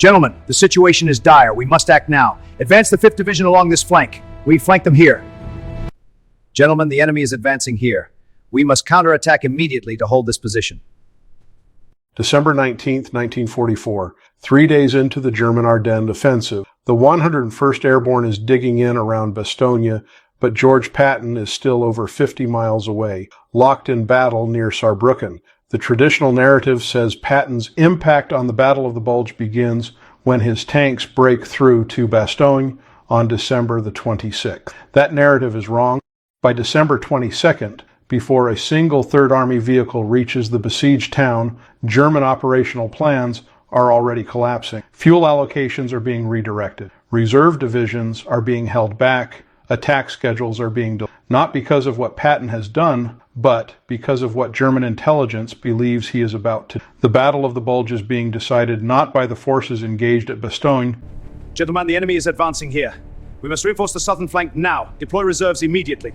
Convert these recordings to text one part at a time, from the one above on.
Gentlemen, the situation is dire. We must act now. Advance the 5th Division along this flank. We flank them here. Gentlemen, the enemy is advancing here. We must counterattack immediately to hold this position. December 19th, 1944. 3 days into the German Ardennes Offensive, the 101st Airborne is digging in around Bastogne, but George Patton is still over 50 miles away, locked in battle near Saarbrücken. The traditional narrative says Patton's impact on the Battle of the Bulge begins when his tanks break through to Bastogne on December the 26th. That narrative is wrong. By December 22nd, before a single Third Army vehicle reaches the besieged town, German operational plans are already collapsing. Fuel allocations are being redirected. Reserve divisions are being held back. Attack schedules are being delayed. Not because of what Patton has done, but because of what German intelligence believes he is about to do. The Battle of the Bulge is being decided not by the forces engaged at Bastogne. Gentlemen, the enemy is advancing here. We must reinforce the southern flank now. Deploy reserves immediately.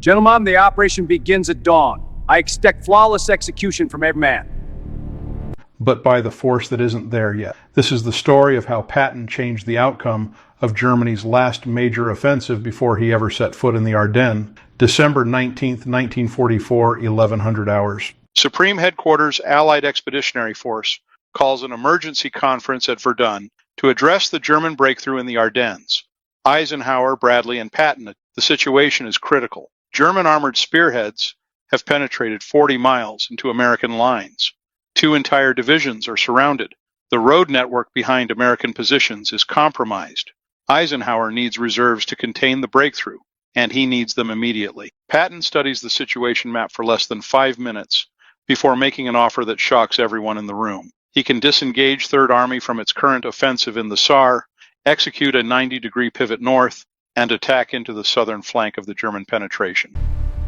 Gentlemen, the operation begins at dawn. I expect flawless execution from every man. But by the force that isn't there yet. This is the story of how Patton changed the outcome of Germany's last major offensive before he ever set foot in the Ardennes. December 19th, 1944, 1100 hours. Supreme Headquarters Allied Expeditionary Force calls an emergency conference at Verdun to address the German breakthrough in the Ardennes. Eisenhower, Bradley, and Patton, the situation is critical. German armored spearheads have penetrated 40 miles into American lines. 2 entire divisions are surrounded. The road network behind American positions is compromised. Eisenhower needs reserves to contain the breakthrough, and he needs them immediately. Patton studies the situation map for less than 5 minutes before making an offer that shocks everyone in the room. He can disengage Third Army from its current offensive in the Saar, execute a 90-degree pivot north, and attack into the southern flank of the German penetration.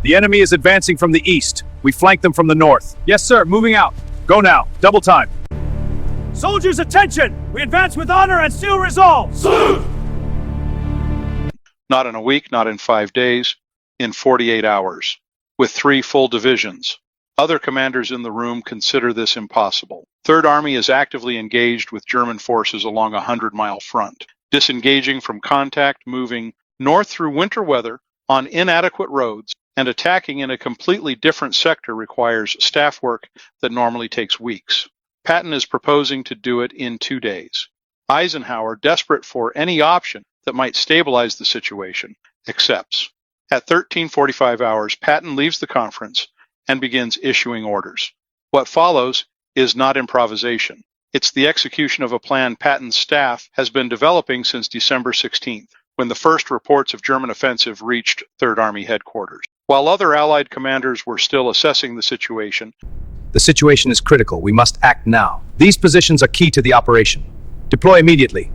The enemy is advancing from the east. We flank them from the north. Yes, sir. Moving out. Go now. Double time. Soldiers, attention! We advance with honor and steel resolve. Salute! Not in a week, not in 5 days, in 48 hours, with 3 full divisions. Other commanders in the room consider this impossible. Third Army is actively engaged with German forces along a 100-mile front, disengaging from contact, moving north through winter weather on inadequate roads, and attacking in a completely different sector requires staff work that normally takes weeks. Patton is proposing to do it in 2 days. Eisenhower, desperate for any option that might stabilize the situation, accepts. At 13:45 hours, Patton leaves the conference and begins issuing orders. What follows is not improvisation. It's the execution of a plan Patton's staff has been developing since December 16th, when the first reports of German offensive reached Third Army headquarters. While other Allied commanders were still assessing the situation is critical. We must act now. These positions are key to the operation. Deploy immediately.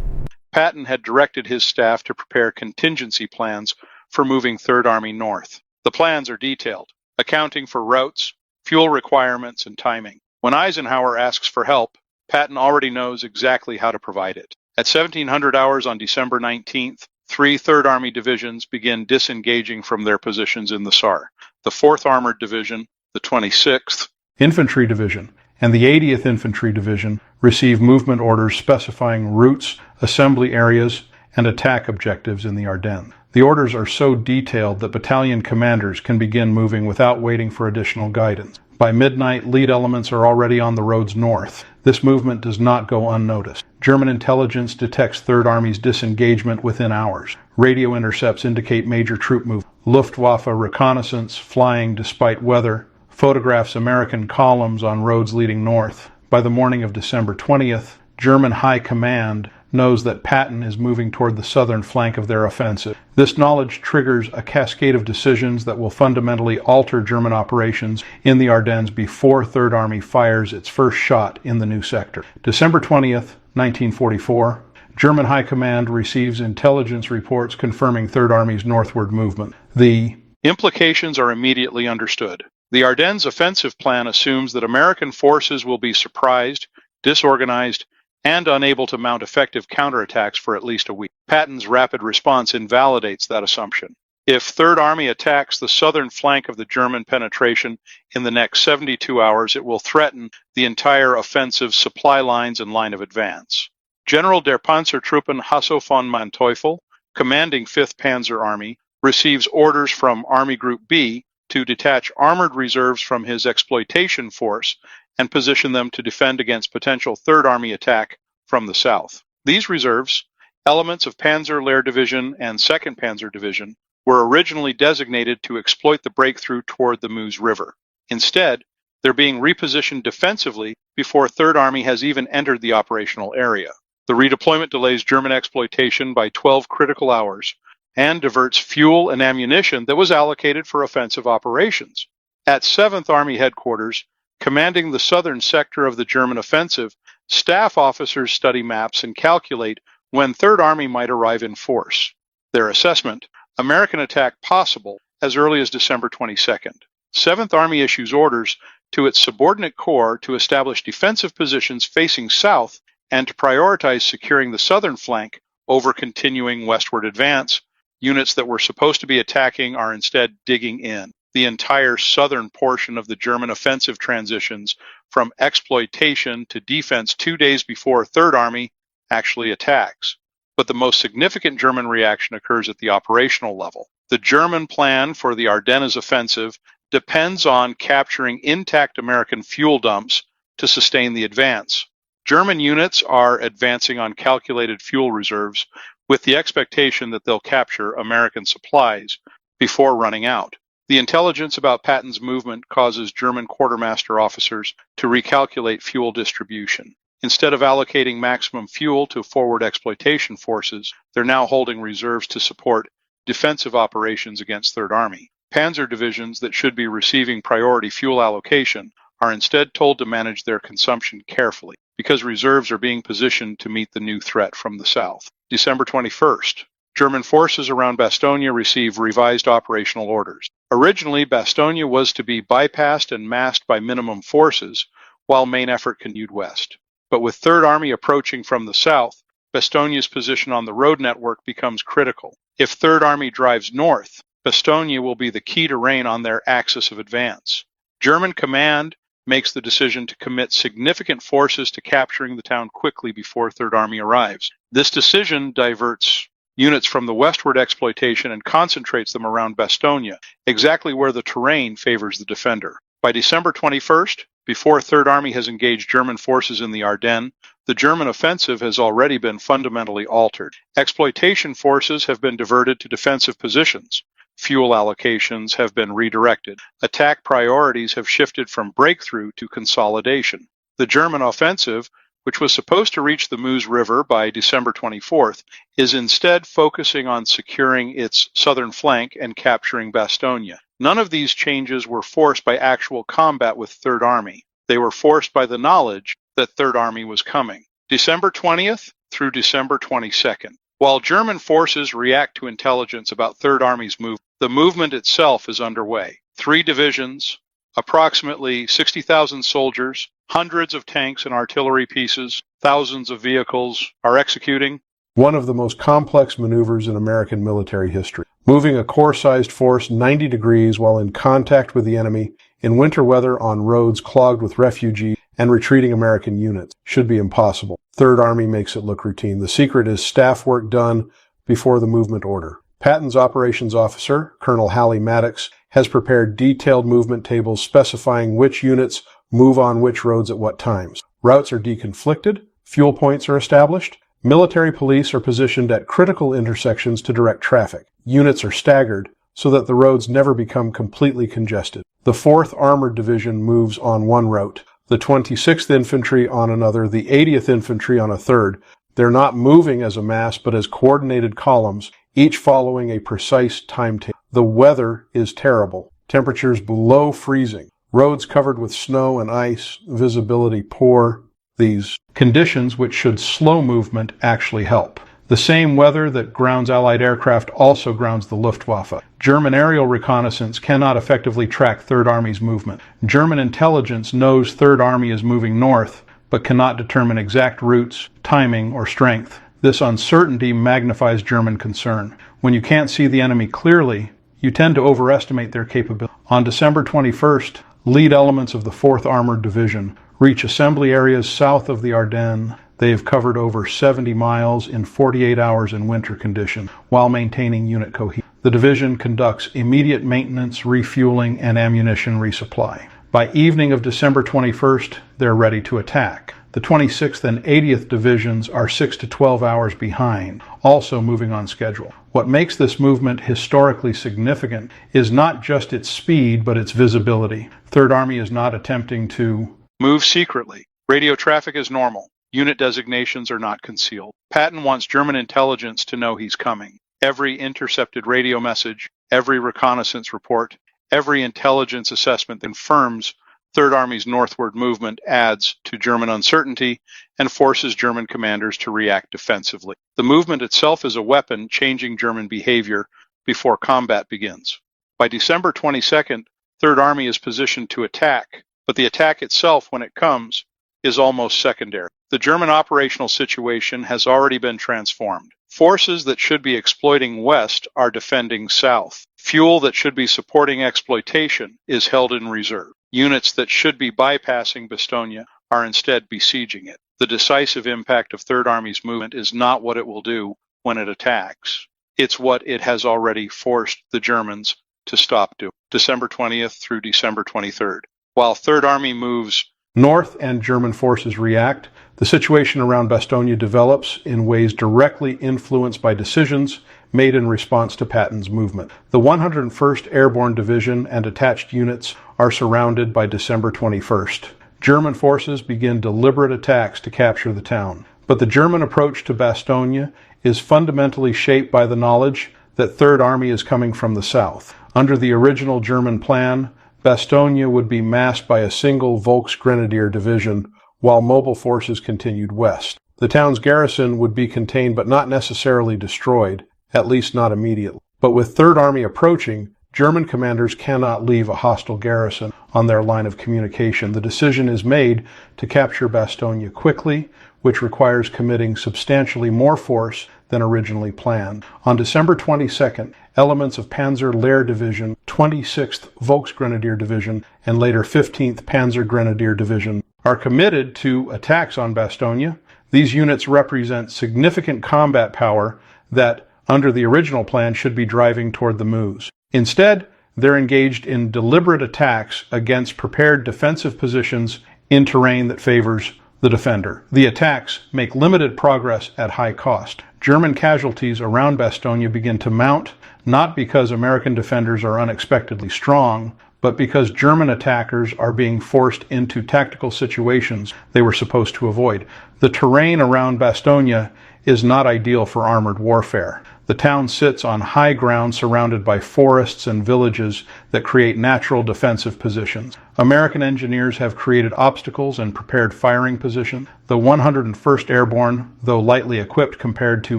Patton had directed his staff to prepare contingency plans for moving Third Army north. The plans are detailed, accounting for routes, fuel requirements, and timing. When Eisenhower asks for help, Patton already knows exactly how to provide it. At 1700 hours on December 19th, 3 Third Army divisions begin disengaging from their positions in the Saar. The 4th Armored Division, the 26th Infantry Division, and the 80th Infantry Division receive movement orders specifying routes, assembly areas, and attack objectives in the Ardennes. The orders are so detailed that battalion commanders can begin moving without waiting for additional guidance. By midnight, lead elements are already on the roads north. This movement does not go unnoticed. German intelligence detects Third Army's disengagement within hours. Radio intercepts indicate major troop movement. Luftwaffe reconnaissance, flying despite weather, photographs American columns on roads leading north. By the morning of December 20th, German High Command knows that Patton is moving toward the southern flank of their offensive. This knowledge triggers a cascade of decisions that will fundamentally alter German operations in the Ardennes before Third Army fires its first shot in the new sector. December 20th, 1944, German High Command receives intelligence reports confirming Third Army's northward movement. The implications are immediately understood. The Ardennes offensive plan assumes that American forces will be surprised, disorganized, and unable to mount effective counterattacks for at least a week. Patton's rapid response invalidates that assumption. If Third Army attacks the southern flank of the German penetration in the next 72 hours, it will threaten the entire offensive supply lines and line of advance. General der Panzertruppen Hasso von Manteuffel, commanding 5th Panzer Army, receives orders from Army Group B to detach armored reserves from his exploitation force and position them to defend against potential Third Army attack from the south. These reserves, elements of Panzer Lehr Division and 2nd Panzer Division, were originally designated to exploit the breakthrough toward the Meuse River. Instead, they're being repositioned defensively before Third Army has even entered the operational area. The redeployment delays German exploitation by 12 critical hours and diverts fuel and ammunition that was allocated for offensive operations. At 7th Army headquarters, commanding the southern sector of the German offensive, staff officers study maps and calculate when Third Army might arrive in force. Their assessment: American attack possible as early as December 22nd. 7th Army issues orders to its subordinate corps to establish defensive positions facing south and to prioritize securing the southern flank over continuing westward advance. Units that were supposed to be attacking are instead digging in. The entire southern portion of the German offensive transitions from exploitation to defense 2 days before Third Army actually attacks. But the most significant German reaction occurs at the operational level. The German plan for the Ardennes Offensive depends on capturing intact American fuel dumps to sustain the advance. German units are advancing on calculated fuel reserves with the expectation that they'll capture American supplies before running out. The intelligence about Patton's movement causes German quartermaster officers to recalculate fuel distribution. Instead of allocating maximum fuel to forward exploitation forces, they're now holding reserves to support defensive operations against Third Army. Panzer divisions that should be receiving priority fuel allocation are instead told to manage their consumption carefully because reserves are being positioned to meet the new threat from the south. December 21st. German forces around Bastogne receive revised operational orders. Originally, Bastogne was to be bypassed and masked by minimum forces while main effort continued west. But with Third Army approaching from the south, Bastogne's position on the road network becomes critical. If Third Army drives north, Bastogne will be the key terrain on their axis of advance. German command makes the decision to commit significant forces to capturing the town quickly before Third Army arrives. This decision diverts units from the westward exploitation and concentrates them around Bastogne, exactly where the terrain favors the defender. By December 21st, before Third Army has engaged German forces in the Ardennes, the German offensive has already been fundamentally altered. Exploitation forces have been diverted to defensive positions. Fuel allocations have been redirected. Attack priorities have shifted from breakthrough to consolidation. The German offensive, which was supposed to reach the Meuse River by December 24th, is instead focusing on securing its southern flank and capturing Bastogne. None of these changes were forced by actual combat with Third Army. They were forced by the knowledge that Third Army was coming. December 20th through December 22nd. While German forces react to intelligence about Third Army's movement, the movement itself is underway. 3 divisions, approximately 60,000 soldiers, hundreds of tanks and artillery pieces, thousands of vehicles are executing one of the most complex maneuvers in American military history. Moving a corps-sized force 90 degrees while in contact with the enemy in winter weather on roads clogged with refugees and retreating American units should be impossible. Third Army makes it look routine. The secret is staff work done before the movement order. Patton's operations officer, Colonel Hallie Maddox, has prepared detailed movement tables specifying which units move on which roads at what times. Routes are deconflicted, fuel points are established, military police are positioned at critical intersections to direct traffic. Units are staggered so that the roads never become completely congested. The 4th Armored Division moves on one route, the 26th Infantry on another, the 80th Infantry on a third. They're not moving as a mass but as coordinated columns, each following a precise timetable. The weather is terrible. Temperatures below freezing. Roads covered with snow and ice, visibility poor. These conditions, which should slow movement, actually help. The same weather that grounds Allied aircraft also grounds the Luftwaffe. German aerial reconnaissance cannot effectively track Third Army's movement. German intelligence knows Third Army is moving north, but cannot determine exact routes, timing, or strength. This uncertainty magnifies German concern. When you can't see the enemy clearly, you tend to overestimate their capability. On December 21st, lead elements of the 4th Armored Division reach assembly areas south of the Ardennes. They have covered over 70 miles in 48 hours in winter conditions while maintaining unit cohesion. The division conducts immediate maintenance, refueling, and ammunition resupply. By evening of December 21st, they're ready to attack. The 26th and 80th Divisions are 6 to 12 hours behind, also moving on schedule. What makes this movement historically significant is not just its speed, but its visibility. Third Army is not attempting to move secretly. Radio traffic is normal. Unit designations are not concealed. Patton wants German intelligence to know he's coming. Every intercepted radio message, every reconnaissance report, every intelligence assessment that confirms Third Army's northward movement adds to German uncertainty and forces German commanders to react defensively. The movement itself is a weapon changing German behavior before combat begins. By December 22nd, Third Army is positioned to attack, but the attack itself, when it comes, is almost secondary. The German operational situation has already been transformed. Forces that should be exploiting west are defending south. Fuel that should be supporting exploitation is held in reserve. Units that should be bypassing Bastogne are instead besieging it. The decisive impact of Third Army's movement is not what it will do when it attacks. It's what it has already forced the Germans to stop doing. December 20th through December 23rd. While Third Army moves north and German forces react, the situation around Bastogne develops in ways directly influenced by decisions made in response to Patton's movement. The 101st Airborne Division and attached units are surrounded by December 21st. German forces begin deliberate attacks to capture the town. But the German approach to Bastogne is fundamentally shaped by the knowledge that Third Army is coming from the south. Under the original German plan, Bastogne would be masked by a single Volksgrenadier division while mobile forces continued west. The town's garrison would be contained but not necessarily destroyed, at least not immediately. But with Third Army approaching, German commanders cannot leave a hostile garrison on their line of communication. The decision is made to capture Bastogne quickly, which requires committing substantially more force than originally planned. On December 22nd, elements of Panzer Lehr Division, 26th Volksgrenadier Division, and later 15th Panzer Grenadier Division are committed to attacks on Bastogne. These units represent significant combat power that, under the original plan, should be driving toward the moves. Instead, they're engaged in deliberate attacks against prepared defensive positions in terrain that favors the defender. The attacks make limited progress at high cost. German casualties around Bastogne begin to mount, not because American defenders are unexpectedly strong, but because German attackers are being forced into tactical situations they were supposed to avoid. The terrain around Bastogne is not ideal for armored warfare. The town sits on high ground surrounded by forests and villages that create natural defensive positions. American engineers have created obstacles and prepared firing positions. The 101st Airborne, though lightly equipped compared to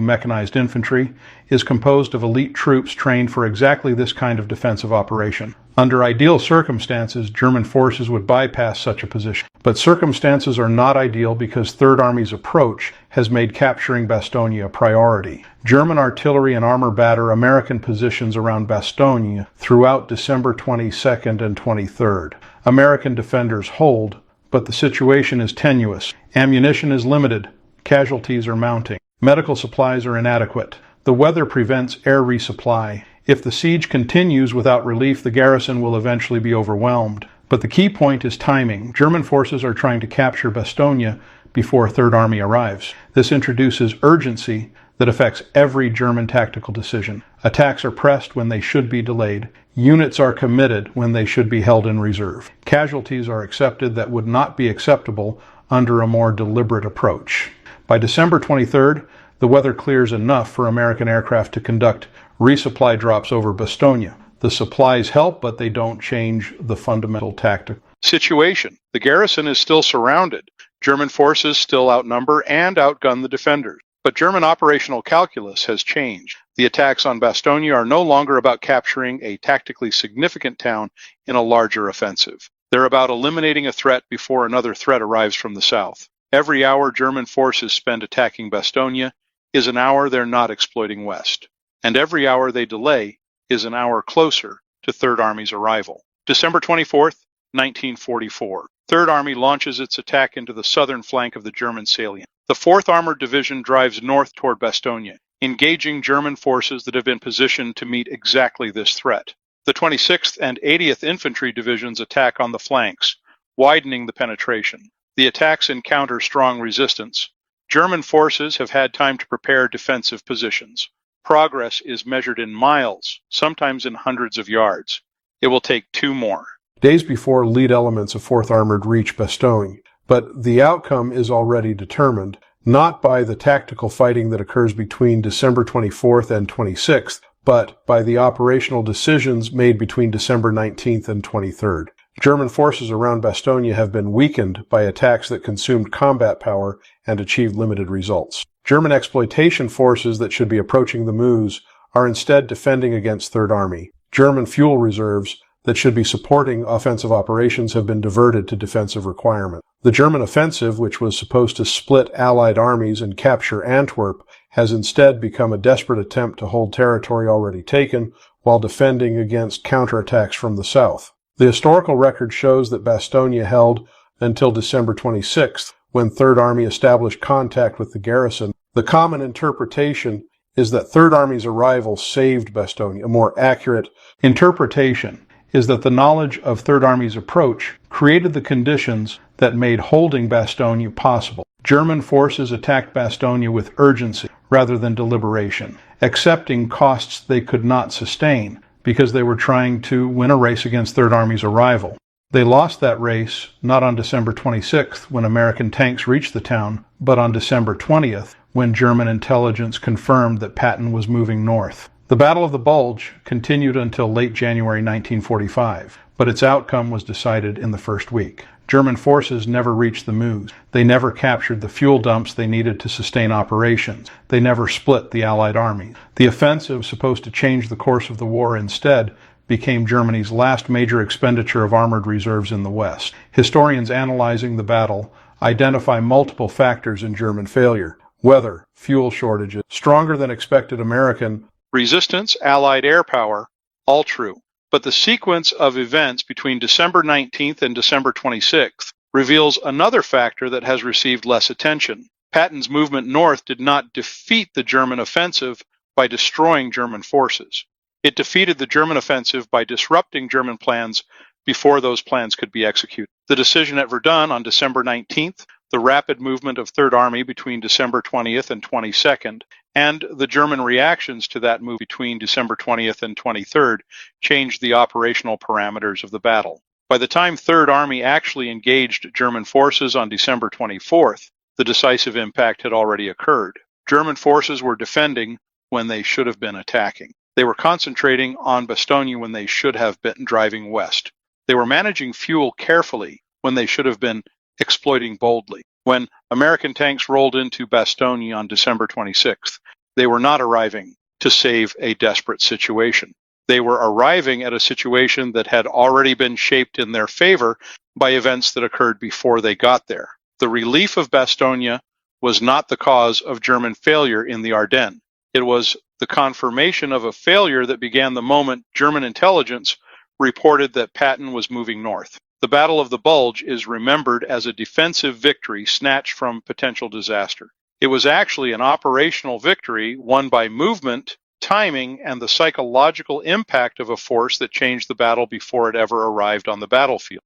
mechanized infantry, is composed of elite troops trained for exactly this kind of defensive operation. Under ideal circumstances, German forces would bypass such a position. But circumstances are not ideal because Third Army's approach has made capturing Bastogne a priority. German artillery and armor batter American positions around Bastogne throughout December 22nd and 23rd. American defenders hold, but the situation is tenuous. Ammunition is limited. Casualties are mounting. Medical supplies are inadequate. The weather prevents air resupply. If the siege continues without relief, the garrison will eventually be overwhelmed. But the key point is timing. German forces are trying to capture Bastogne before Third Army arrives. This introduces urgency that affects every German tactical decision. Attacks are pressed when they should be delayed. Units are committed when they should be held in reserve. Casualties are accepted that would not be acceptable under a more deliberate approach. By December 23rd, the weather clears enough for American aircraft to conduct resupply drops over Bastogne. The supplies help, but they don't change the fundamental tactic situation. The garrison is still surrounded. German forces still outnumber and outgun the defenders. But German operational calculus has changed. The attacks on Bastogne are no longer about capturing a tactically significant town in a larger offensive. They're about eliminating a threat before another threat arrives from the south. Every hour German forces spend attacking Bastogne is an hour they're not exploiting west. And every hour they delay is an hour closer to Third Army's arrival. December 24th, 1944. Third Army launches its attack into the southern flank of the German salient. The 4th Armored Division drives north toward Bastogne, engaging German forces that have been positioned to meet exactly this threat. The 26th and 80th Infantry Divisions attack on the flanks, widening the penetration. The attacks encounter strong resistance. German forces have had time to prepare defensive positions. Progress is measured in miles, sometimes in hundreds of yards. It will take 2 more. Days before lead elements of 4th Armored reach Bastogne, but the outcome is already determined, not by the tactical fighting that occurs between December 24th and 26th, but by the operational decisions made between December 19th and 23rd. German forces around Bastogne have been weakened by attacks that consumed combat power and achieved limited results. German exploitation forces that should be approaching the Meuse are instead defending against Third Army. German fuel reserves that should be supporting offensive operations have been diverted to defensive requirement. The German offensive, which was supposed to split Allied armies and capture Antwerp, has instead become a desperate attempt to hold territory already taken while defending against counterattacks from the south. The historical record shows that Bastogne held until December 26th, when Third Army established contact with the garrison. The common interpretation is that Third Army's arrival saved Bastogne. A more accurate interpretation is that the knowledge of Third Army's approach created the conditions that made holding Bastogne possible. German forces attacked Bastogne with urgency rather than deliberation, accepting costs they could not sustain because they were trying to win a race against Third Army's arrival. They lost that race not on December 26th when American tanks reached the town, but on December 20th when German intelligence confirmed that Patton was moving north. The Battle of the Bulge continued until late January 1945, but its outcome was decided in the first week. German forces never reached the Meuse. They never captured the fuel dumps they needed to sustain operations. They never split the Allied armies. The offensive, supposed to change the course of the war instead, became Germany's last major expenditure of armored reserves in the West. Historians analyzing the battle identify multiple factors in German failure: weather, fuel shortages, stronger than expected American resistance, Allied air power, all true. But the sequence of events between December 19th and December 26th reveals another factor that has received less attention. Patton's movement north did not defeat the German offensive by destroying German forces. It defeated the German offensive by disrupting German plans before those plans could be executed. The decision at Verdun on December 19th, the rapid movement of Third Army between December 20th and 22nd, and the German reactions to that move between December 20th and 23rd changed the operational parameters of the battle. By the time Third Army actually engaged German forces on December 24th, the decisive impact had already occurred. German forces were defending when they should have been attacking. They were concentrating on Bastogne when they should have been driving west. They were managing fuel carefully when they should have been exploiting boldly. When American tanks rolled into Bastogne on December 26th, they were not arriving to save a desperate situation. They were arriving at a situation that had already been shaped in their favor by events that occurred before they got there. The relief of Bastogne was not the cause of German failure in the Ardennes. It was the confirmation of a failure that began the moment German intelligence reported that Patton was moving north. The Battle of the Bulge is remembered as a defensive victory snatched from potential disaster. It was actually an operational victory won by movement, timing, and the psychological impact of a force that changed the battle before it ever arrived on the battlefield.